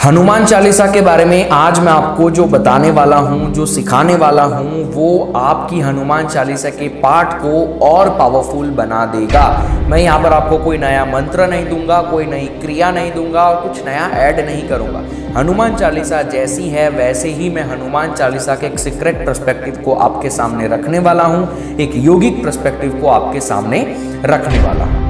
हनुमान चालीसा के बारे में आज मैं आपको जो बताने वाला हूँ, जो सिखाने वाला हूँ, वो आपकी हनुमान चालीसा के पाठ को और पावरफुल बना देगा। मैं यहाँ पर आपको कोई नया मंत्र नहीं दूंगा, कोई नई क्रिया नहीं दूंगा और कुछ नया ऐड नहीं करूंगा। हनुमान चालीसा जैसी है वैसे ही मैं हनुमान चालीसा के एक सीक्रेट पर्सपेक्टिव को आपके सामने रखने वाला हूँ, एक योगिक पर्सपेक्टिव को आपके सामने रखने वाला हूँ।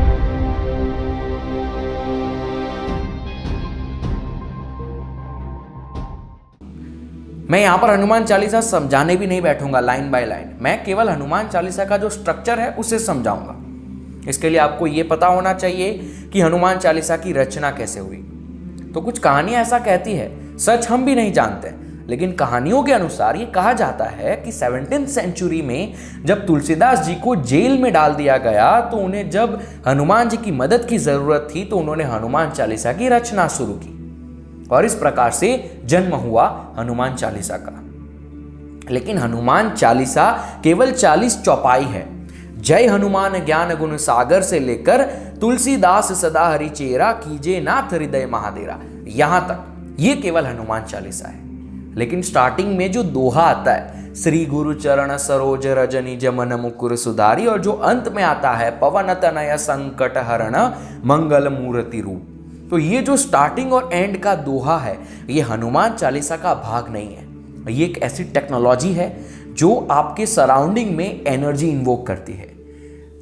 मैं यहाँ पर हनुमान चालीसा समझाने भी नहीं बैठूंगा लाइन बाय लाइन, मैं केवल हनुमान चालीसा का जो स्ट्रक्चर है उसे समझाऊंगा। इसके लिए आपको ये पता होना चाहिए कि हनुमान चालीसा की रचना कैसे हुई। तो कुछ कहानियां ऐसा कहती है, सच हम भी नहीं जानते, लेकिन कहानियों के अनुसार ये कहा जाता है कि 17th सेंचुरी में जब तुलसीदास जी को जेल में डाल दिया गया तो उन्हें जब हनुमान जी की मदद की जरूरत थी तो उन्होंने हनुमान चालीसा की रचना शुरू की और इस प्रकार से जन्म हुआ हनुमान चालीसा का। लेकिन हनुमान चालीसा केवल 40 चौपाई है। जय हनुमान ज्ञान गुण सागर से लेकर तुलसीदास सदा हरि चेरा कीजे नाथ हृदय महादेरा, यहां तक ये केवल हनुमान चालीसा है। लेकिन स्टार्टिंग में जो दोहा आता है, श्री गुरु चरण सरोज रजनी जमन मुकुर सुधारी, और जो अंत में आता है पवन तनय संकट हरण मंगल मूर्ति रूप, तो ये जो स्टार्टिंग और एंड का दोहा है ये हनुमान चालीसा का भाग नहीं है। ये एक ऐसी टेक्नोलॉजी है जो आपके सराउंडिंग में एनर्जी इन्वोक करती है।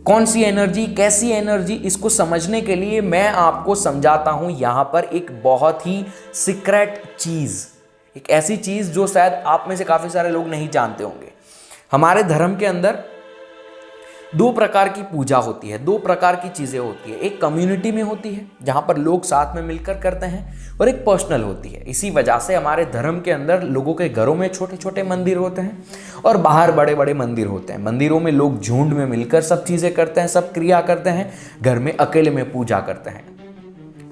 कौन सी एनर्जी, कैसी एनर्जी, इसको समझने के लिए मैं आपको समझाता हूं यहां पर एक बहुत ही सीक्रेट चीज, एक ऐसी चीज जो शायद आप में से काफी सारे लोग नहीं जानते होंगे। हमारे धर्म के अंदर दो प्रकार की पूजा होती है, दो प्रकार की चीजें होती है। एक कम्युनिटी में होती है जहां पर लोग साथ में मिलकर करते हैं, और एक पर्सनल होती है। इसी वजह से हमारे धर्म के अंदर लोगों के घरों में छोटे छोटे मंदिर होते हैं और बाहर बड़े बड़े मंदिर होते हैं। मंदिरों में लोग झुंड में मिलकर सब चीजें करते हैं, सब क्रिया करते हैं। घर में अकेले में पूजा करते हैं।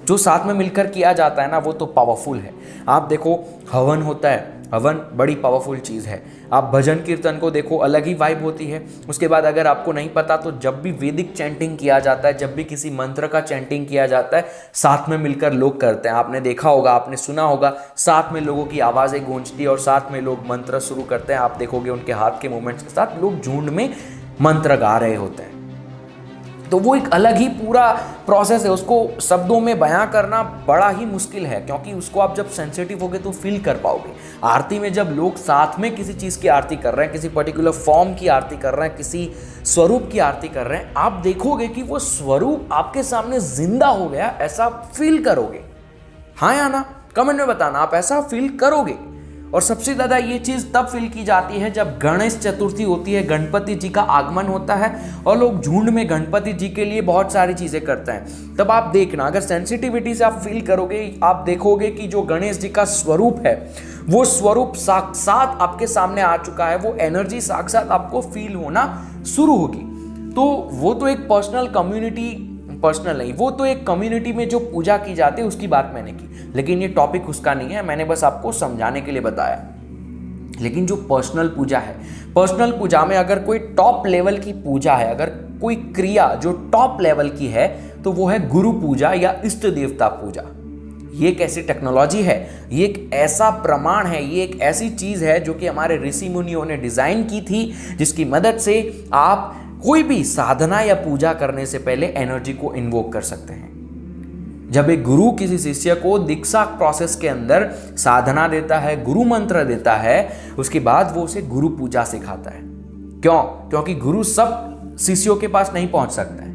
जो साथ में मिलकर किया जाता है ना, वो तो पावरफुल है। आप देखो, हवन होता है, हवन बड़ी पावरफुल चीज़ है। आप भजन कीर्तन को देखो, अलग ही वाइब होती है। उसके बाद अगर आपको नहीं पता तो जब भी वैदिक चैंटिंग किया जाता है, जब भी किसी मंत्र का चैंटिंग किया जाता है, साथ में मिलकर लोग करते हैं। आपने देखा होगा, आपने सुना होगा, साथ में लोगों की आवाज़ें गूंजती है और साथ में लोग मंत्र शुरू करते हैं। आप देखोगे उनके हाथ के मूवमेंट्स के साथ लोग झुंड में मंत्र गा रहे होते हैं। तो वो एक अलग ही पूरा प्रोसेस है। उसको शब्दों में बयां करना बड़ा ही मुश्किल है, क्योंकि उसको आप जब सेंसिटिव होगे तो फील कर पाओगे। आरती में जब लोग साथ में किसी चीज़ की आरती कर रहे हैं, किसी पर्टिकुलर फॉर्म की आरती कर रहे हैं, किसी स्वरूप की आरती कर रहे हैं, आप देखोगे कि वो स्वरूप आपके सामने जिंदा हो गया, ऐसा फील करोगे। हाँ या ना, कमेंट में बताना, आप ऐसा फील करोगे। और सबसे ज़्यादा ये चीज़ तब फील की जाती है जब गणेश चतुर्थी होती है, गणपति जी का आगमन होता है और लोग झुंड में गणपति जी के लिए बहुत सारी चीज़ें करते हैं। तब आप देखना, अगर सेंसिटिविटी से आप फील करोगे, आप देखोगे कि जो गणेश जी का स्वरूप है वो स्वरूप साक्षात आपके सामने आ चुका है। वो एनर्जी साक्षात आपको फील होना शुरू होगी। तो वो तो एक पर्सनल नहीं, वो तो एक कम्युनिटी में जो पूजा की जाती है उसकी बात मैंने की, लेकिन ये टॉपिक उसका नहीं है। मैंने बस आपको समझाने के लिए बताया। लेकिन जो पर्सनल पूजा है, पर्सनल पूजा में अगर कोई टॉप लेवल की पूजा है, अगर कोई क्रिया जो टॉप लेवल की है, तो वो है गुरु पूजा या इष्ट देवता पूजा। ये एक ऐसी टेक्नोलॉजी है, ये एक ऐसा प्रमाण है, ये एक ऐसी चीज है जो कि हमारे ऋषि मुनियों ने डिजाइन की थी, जिसकी मदद से आप कोई भी साधना या पूजा करने से पहले एनर्जी को इन्वोक कर सकते हैं। जब एक गुरु किसी शिष्य को दीक्षा प्रोसेस के अंदर साधना देता है, गुरु मंत्र देता है, उसके बाद वो उसे गुरु पूजा सिखाता है। क्यों? क्योंकि गुरु सब शिष्यों के पास नहीं पहुंच सकता है,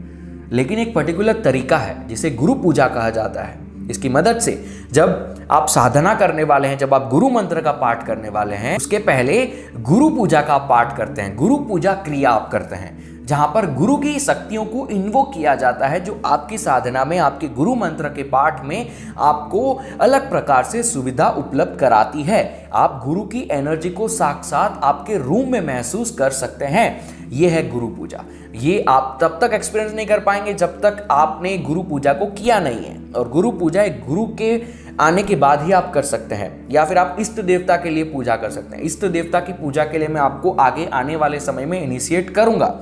लेकिन एक पर्टिकुलर तरीका है जिसे गुरु पूजा कहा जाता है। इसकी मदद से जब आप साधना करने वाले हैं, जब आप गुरु मंत्र का पाठ करने वाले हैं, उसके पहले गुरु पूजा का पाठ करते हैं, गुरु पूजा क्रिया आप करते हैं, जहां पर गुरु की शक्तियों को इन्वोक किया जाता है, जो आपकी साधना में, आपके गुरु मंत्र के पाठ में आपको अलग प्रकार से सुविधा उपलब्ध कराती है। आप गुरु की एनर्जी को साक्षात आपके रूम में महसूस कर सकते हैं। यह है गुरु पूजा। ये आप तब तक एक्सपीरियंस नहीं कर पाएंगे जब तक आपने गुरु पूजा को किया नहीं है। और गुरु पूजा एक गुरु के आने के बाद ही आप कर सकते हैं, या फिर आप इष्ट देवता के लिए पूजा कर सकते हैं। इष्ट देवता की पूजा के लिए मैं आपको आगे आने वाले समय में इनिशिएट करूंगा।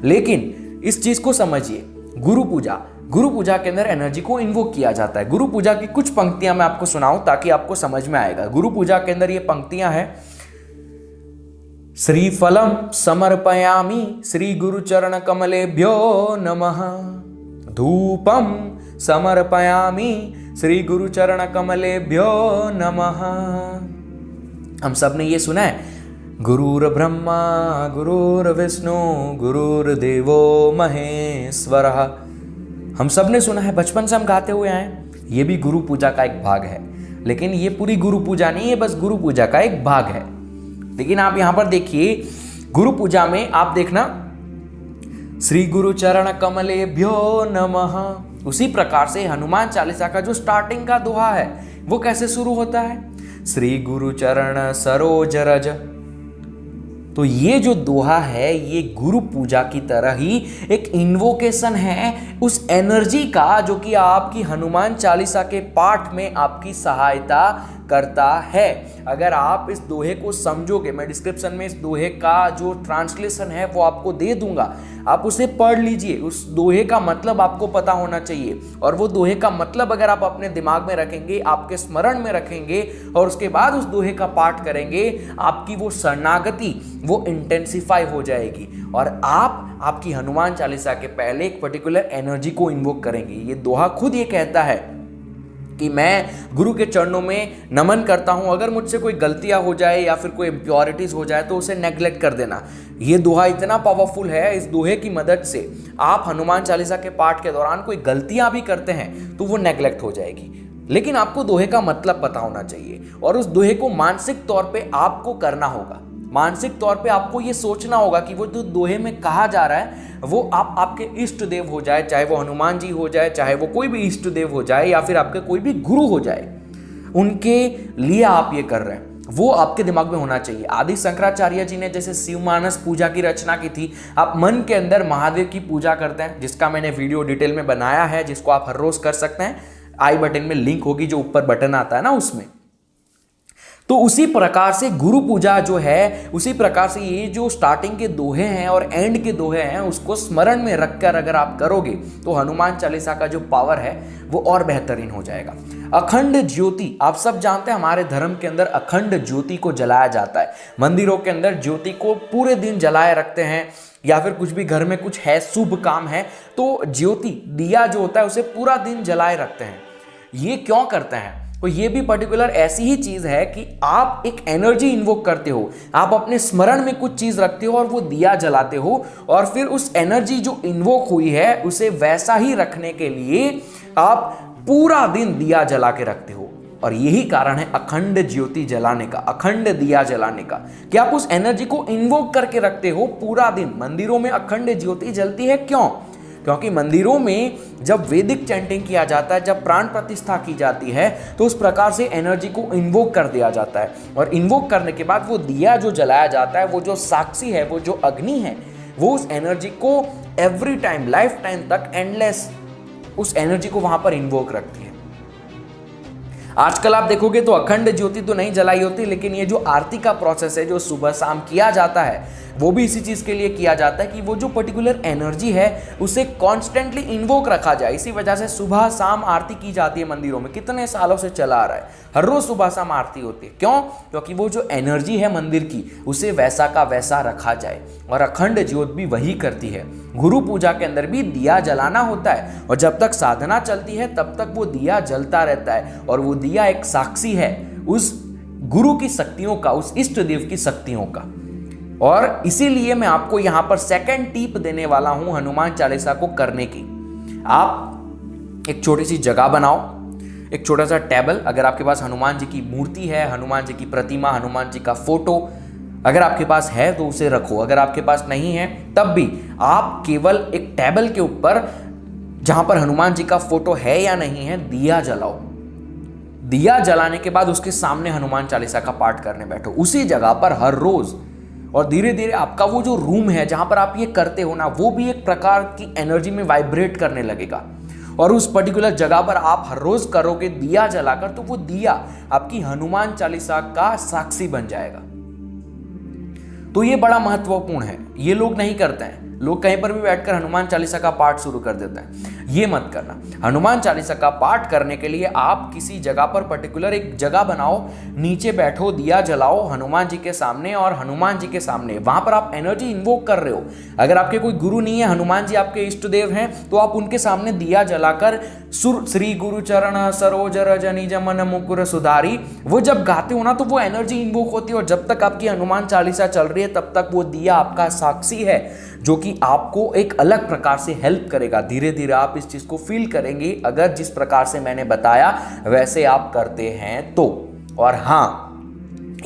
लेकिन इस चीज को समझिए, गुरु पूजा गुरु पूजा के अंदर एनर्जी को इन्वोक किया जाता है। गुरु पूजा की कुछ पंक्तियां मैं आपको सुनाऊं ताकि आपको समझ में आएगा। गुरु पूजा के अंदर ये पंक्तियां हैं, श्रीफलम समर्पयामि श्री गुरु चरण कमलेभ्यो नमः, धूपम समर्पयामि श्री गुरु चरण कमलेभ्यो नमः। हम सब ने ये सुना है, गुरुर ब्रह्मा गुरुर विष्णु गुरुर्देवो महेश्वरः। हम सब ने सुना है, बचपन से हम गाते हुए आए। ये भी गुरु पूजा का एक भाग है, लेकिन ये पूरी गुरु पूजा नहीं है, बस गुरु पूजा का एक भाग है। लेकिन आप यहां पर देखिए, गुरु पूजा में आप देखना, श्री गुरु चरण कमलेभ्यो नमः। उसी प्रकार से हनुमान चालीसा का जो स्टार्टिंग का दोहा है वो कैसे शुरू होता है, श्री गुरु चरण सरोज रज। तो ये जो दोहा है ये गुरु पूजा की तरह ही एक इन्वोकेशन है उस एनर्जी का, जो कि आपकी हनुमान चालीसा के पाठ में आपकी सहायता करता है। अगर आप इस दोहे को समझोगे, मैं डिस्क्रिप्शन में इस दोहे का जो ट्रांसलेशन है वो आपको दे दूंगा, आप उसे पढ़ लीजिए। उस दोहे का मतलब आपको पता होना चाहिए, और वो दोहे का मतलब अगर आप अपने दिमाग में रखेंगे, आपके स्मरण में रखेंगे और उसके बाद उस दोहे का पाठ करेंगे, आपकी वो शरणागति वो इंटेंसिफाई हो जाएगी और आप आपकी हनुमान चालीसा के पहले एक पर्टिकुलर एनर्जी को इन्वोक करेंगे। ये दोहा खुद ये कहता है कि मैं गुरु के चरणों में नमन करता हूं, अगर मुझसे कोई गलतियां हो जाए या फिर कोई इम्प्योरिटीज हो जाए तो उसे नेग्लेक्ट कर देना। ये दोहा इतना पावरफुल है, इस दोहे की मदद से आप हनुमान चालीसा के पाठ के दौरान कोई गलतियां भी करते हैं तो वो नेग्लेक्ट हो जाएगी। लेकिन आपको दोहे का मतलब पता होना चाहिए और उस दोहे को मानसिक तौर पे आपको करना होगा। मानसिक तौर पे आपको ये सोचना होगा कि वो जो दोहे में कहा जा रहा है वो आप आपके इष्ट देव हो जाए, चाहे वो हनुमान जी हो जाए, चाहे वो कोई भी इष्ट देव हो जाए या फिर आपके कोई भी गुरु हो जाए, उनके लिए आप ये कर रहे हैं, वो आपके दिमाग में होना चाहिए। आदि शंकराचार्य जी ने जैसे शिवमानस पूजा की रचना की थी, आप मन के अंदर महादेव की पूजा करते हैं, जिसका मैंने वीडियो डिटेल में बनाया है, जिसको आप हर रोज कर सकते हैं। आई बटन में लिंक होगी, जो ऊपर बटन आता है ना उसमें। तो उसी प्रकार से गुरु पूजा जो है, उसी प्रकार से ये जो स्टार्टिंग के दोहे हैं और एंड के दोहे हैं उसको स्मरण में रखकर अगर आप करोगे तो हनुमान चालीसा का जो पावर है वो और बेहतरीन हो जाएगा। अखंड ज्योति, आप सब जानते हैं हमारे धर्म के अंदर अखंड ज्योति को जलाया जाता है। मंदिरों के अंदर ज्योति को पूरे दिन जलाए रखते हैं, या फिर कुछ भी घर में कुछ है, शुभ काम है तो ज्योति दिया जो होता है उसे पूरा दिन जलाए रखते हैं। ये क्यों करते हैं? तो ये भी पर्टिकुलर ऐसी ही चीज है कि आप एक एनर्जी इन्वोक करते हो, आप अपने स्मरण में कुछ चीज रखते हो और वो दिया जलाते हो, और फिर उस एनर्जी जो इन्वोक हुई है उसे वैसा ही रखने के लिए आप पूरा दिन दिया जला के रखते हो। और यही कारण है अखंड ज्योति जलाने का, अखंड दिया जलाने का, कि आप उस एनर्जी को इन्वोक करके रखते हो पूरा दिन। मंदिरों में अखंड ज्योति जलती है क्यों? क्योंकि मंदिरों में जब वैदिक चैंटिंग किया जाता है, जब प्राण प्रतिष्ठा की जाती है, तो उस प्रकार से एनर्जी को इन्वोक कर दिया जाता है, और इन्वोक करने के बाद वो दिया जो जलाया जाता है, वो जो साक्षी है, वो जो अग्नि है, वो उस एनर्जी को एवरी टाइम, लाइफ टाइम तक एंडलेस उस एनर्जी को वहां पर इन्वोक रखती है। आजकल आप देखोगे तो अखंड ज्योति तो नहीं जलाई होती, लेकिन ये जो आरती का प्रोसेस है जो सुबह शाम किया जाता है वो भी इसी चीज के लिए किया जाता है कि वो जो पर्टिकुलर एनर्जी है उसे कॉन्स्टेंटली इन्वोक रखा जाए। इसी वजह से सुबह शाम आरती की जाती है मंदिरों में, कितने सालों से चला आ रहा है, हर रोज सुबह शाम आरती होती है। क्यों? क्योंकि वो जो एनर्जी है मंदिर की उसे वैसा का वैसा रखा जाए, और अखंड ज्योत भी वही करती है। गुरु पूजा के अंदर भी दिया जलाना होता है, और जब तक साधना चलती है तब तक वो दिया जलता रहता है, और वो दिया एक साक्षी है उस गुरु की शक्तियों का, उस इष्ट देव की शक्तियों का। और इसीलिए मैं आपको यहां पर सेकंड टिप देने वाला हूं हनुमान चालीसा को करने की। आप एक छोटी सी जगह बनाओ, एक छोटा सा टेबल, अगर आपके पास हनुमान जी की मूर्ति है, हनुमान जी की प्रतिमा, हनुमान जी का फोटो अगर आपके पास है तो उसे रखो। अगर आपके पास नहीं है तब भी आप केवल एक टेबल के ऊपर, जहां पर हनुमान जी का फोटो है या नहीं है, दिया जलाओ। दिया जलाने के बाद उसके सामने हनुमान चालीसा का पाठ करने बैठो उसी जगह पर हर रोज, और धीरे धीरे आपका वो जो रूम है जहां पर आप ये करते हो ना, वो भी एक प्रकार की एनर्जी में वाइब्रेट करने लगेगा। और उस पर्टिकुलर जगह पर आप हर रोज करोगे दिया जलाकर, तो वो दिया आपकी हनुमान चालीसा का साक्षी बन जाएगा। तो ये बड़ा महत्वपूर्ण है, ये लोग नहीं करते हैं। लोग कहीं पर भी बैठकर हनुमान चालीसा का पाठ शुरू कर देते हैं। ये मत करना। हनुमान चालीसा का पाठ करने के लिए आप किसी जगह पर पर्टिकुलर एक जगह बनाओ, नीचे बैठो, दिया जलाओ हनुमान जी के सामने और हनुमान जी के सामने वहां पर आप एनर्जी इन्वोक कर रहे हो। अगर आपके कोई गुरु नहीं है, हनुमान जी आपके इष्ट देव हैं, तो आप उनके सामने दिया जलाकर श्री गुरु चरण सरोज रज निज मन मुकुर सुधारी वो जब गाते हो ना, तो वो एनर्जी इन्वोक होती है। और जब तक आपकी हनुमान चालीसा चल रही है तब तक वो दिया आपका साक्षी है, जो कि आपको एक अलग प्रकार से हेल्प करेगा। धीरे धीरे आप इस चीज को फील करेंगे अगर जिस प्रकार से मैंने बताया वैसे आप करते हैं तो। और हाँ,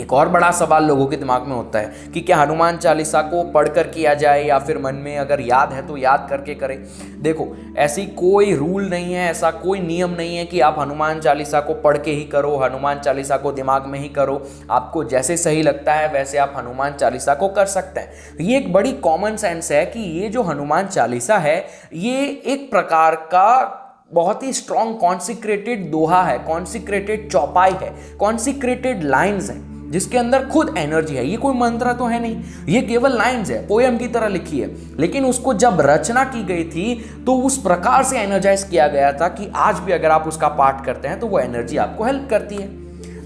एक और बड़ा सवाल लोगों के दिमाग में होता है कि क्या हनुमान चालीसा को पढ़कर किया जाए या फिर मन में अगर याद है तो याद करके करें। देखो, ऐसी कोई रूल नहीं है, ऐसा कोई नियम नहीं है कि आप हनुमान चालीसा को पढ़ के ही करो, हनुमान चालीसा को दिमाग में ही करो। आपको जैसे सही लगता है वैसे आप हनुमान चालीसा को कर सकते हैं। ये एक बड़ी कॉमन सेंस है कि ये जो हनुमान चालीसा है ये एक प्रकार का बहुत ही स्ट्रॉन्ग कॉन्सिक्रेटेड दोहा है, कॉन्सिक्रेटेड चौपाई है, कॉन्सिक्रेटेड लाइन्स हैं जिसके अंदर खुद एनर्जी है। ये कोई मंत्र तो है नहीं, ये केवल लाइन्स है, पोएम की तरह लिखी है। लेकिन उसको जब रचना की गई थी तो उस प्रकार से एनर्जाइज किया गया था कि आज भी अगर आप उसका पाठ करते हैं तो वो एनर्जी आपको हेल्प करती है।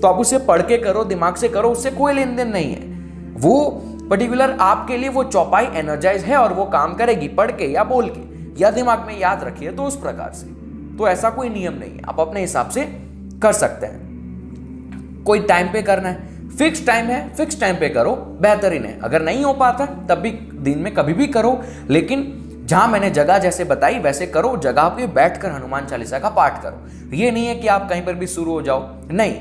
तो आप उसे पढ़ के करो, दिमाग से करो, उससे कोई लेन देन नहीं है। वो पर्टिकुलर आपके लिए वो चौपाई एनर्जाइज है और वो काम करेगी पढ़ के या बोल के या दिमाग में याद रखिए तो उस प्रकार से। तो ऐसा कोई नियम नहीं है, आप अपने हिसाब से कर सकते हैं। कोई टाइम पे करना है, फिक्स टाइम है, फिक्स टाइम पे करो, बेहतरीन है। अगर नहीं हो पाता तब भी दिन में कभी भी करो, लेकिन जहां मैंने जगह जैसे बताई वैसे करो। जगह पे बैठकर हनुमान चालीसा का पाठ करो। ये नहीं है कि आप कहीं पर भी शुरू हो जाओ, नहीं।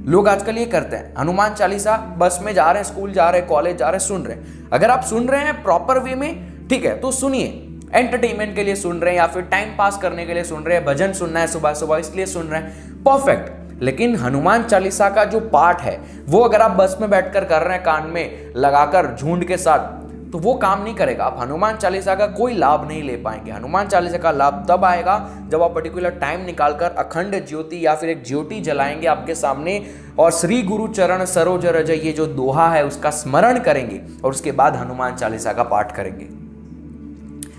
लोग आजकल ये करते हैं, हनुमान चालीसा बस में जा रहे हैं, स्कूल जा रहे हैं, कॉलेज जा रहे हैं, सुन रहे हैं। अगर आप सुन रहे हैं प्रॉपर वे में, ठीक है, तो सुनिए। एंटरटेनमेंट के लिए सुन रहे हैं या फिर टाइम पास करने के लिए सुन रहे हैं, भजन सुनना है सुबह सुबह इसलिए सुन रहे हैं, परफेक्ट। लेकिन हनुमान चालीसा का जो पाठ है वो अगर आप बस में बैठकर कर रहे हैं कान में लगाकर झुंड के साथ, तो वो काम नहीं करेगा। आप हनुमान चालीसा का कोई लाभ नहीं ले पाएंगे। हनुमान चालीसा का लाभ तब आएगा जब आप पर्टिकुलर टाइम निकालकर अखंड ज्योति या फिर एक ज्योति जलाएंगे आपके सामने और श्री गुरु चरण सरोज रज ये जो दोहा है उसका स्मरण करेंगे और उसके बाद हनुमान चालीसा का पाठ करेंगे।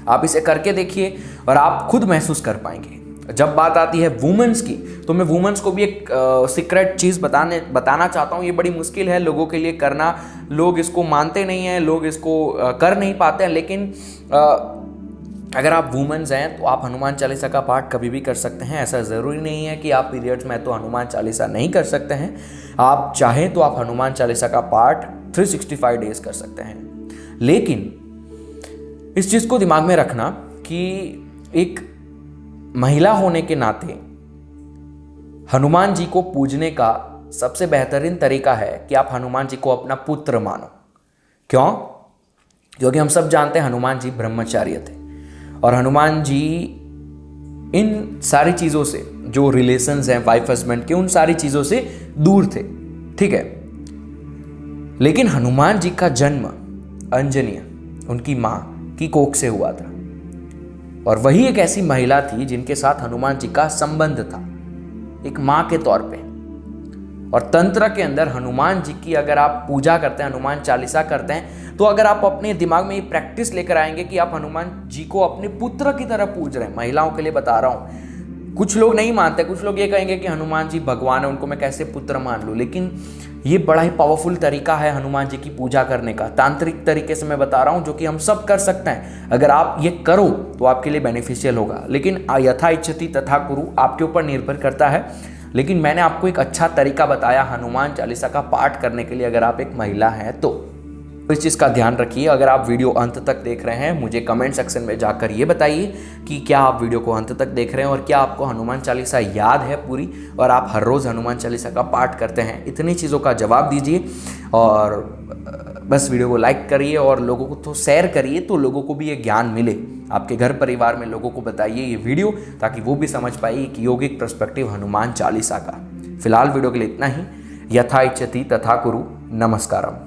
आप इसे करके देखिए और आप खुद महसूस कर पाएंगे। जब बात आती है वुमेन्स की, तो मैं वुमेन्स को भी एक सीक्रेट चीज़ बताना चाहता हूँ। ये बड़ी मुश्किल है लोगों के लिए करना, लोग इसको मानते नहीं हैं, लोग इसको कर नहीं पाते हैं। लेकिन अगर आप वुमेन्स हैं तो आप हनुमान चालीसा का पाठ कभी भी कर सकते हैं। ऐसा ज़रूरी नहीं है कि आप पीरियड्स में तो हनुमान चालीसा नहीं कर सकते हैं। आप चाहें तो आप हनुमान चालीसा का पाठ 365 डेज कर सकते हैं। लेकिन इस चीज़ को दिमाग में रखना कि एक महिला होने के नाते हनुमान जी को पूजने का सबसे बेहतरीन तरीका है कि आप हनुमान जी को अपना पुत्र मानो। क्यों? क्योंकि हम सब जानते हैं हनुमान जी ब्रह्मचार्य थे और हनुमान जी इन सारी चीज़ों से, जो रिलेशंस हैं वाइफ हस्बैंड के, उन सारी चीज़ों से दूर थे, ठीक है। लेकिन हनुमान जी का जन्म अंजनी उनकी माँ की कोख से हुआ था और वही एक ऐसी महिला थी जिनके साथ हनुमान जी का संबंध था एक माँ के तौर पे। और तंत्र के अंदर हनुमान जी की अगर आप पूजा करते हैं, हनुमान चालीसा करते हैं, तो अगर आप अपने दिमाग में ये प्रैक्टिस लेकर आएंगे कि आप हनुमान जी को अपने पुत्र की तरह पूज रहे हैं। महिलाओं के लिए बता रहा हूँ, कुछ लोग नहीं मानते, कुछ लोग ये कहेंगे कि हनुमान जी भगवान है, उनको मैं कैसे पुत्र मान लूँ। लेकिन ये बड़ा ही पावरफुल तरीका है हनुमान जी की पूजा करने का, तांत्रिक तरीके से मैं बता रहा हूँ, जो कि हम सब कर सकते हैं। अगर आप ये करो तो आपके लिए बेनिफिशियल होगा। लेकिन यथा इच्छति तथा कुरु, आपके ऊपर निर्भर करता है। लेकिन मैंने आपको एक अच्छा तरीका बताया हनुमान चालीसा का पाठ करने के लिए, अगर आप एक महिला हैं तो इस चीज़ का ध्यान रखिए। अगर आप वीडियो अंत तक देख रहे हैं, मुझे कमेंट सेक्शन में जाकर ये बताइए कि क्या आप वीडियो को अंत तक देख रहे हैं और क्या आपको हनुमान चालीसा याद है पूरी और आप हर रोज़ हनुमान चालीसा का पाठ करते हैं। इतनी चीज़ों का जवाब दीजिए और बस वीडियो को लाइक करिए और लोगों को तो शेयर करिए, तो लोगों को भी ये ज्ञान मिले। आपके घर परिवार में लोगों को बताइए ये वीडियो, ताकि वो भी समझ पाइए कि योगिक पर्सपेक्टिव हनुमान चालीसा का। फिलहाल वीडियो के लिए इतना ही। यथा इच्छति तथा कुरु। नमस्कारम।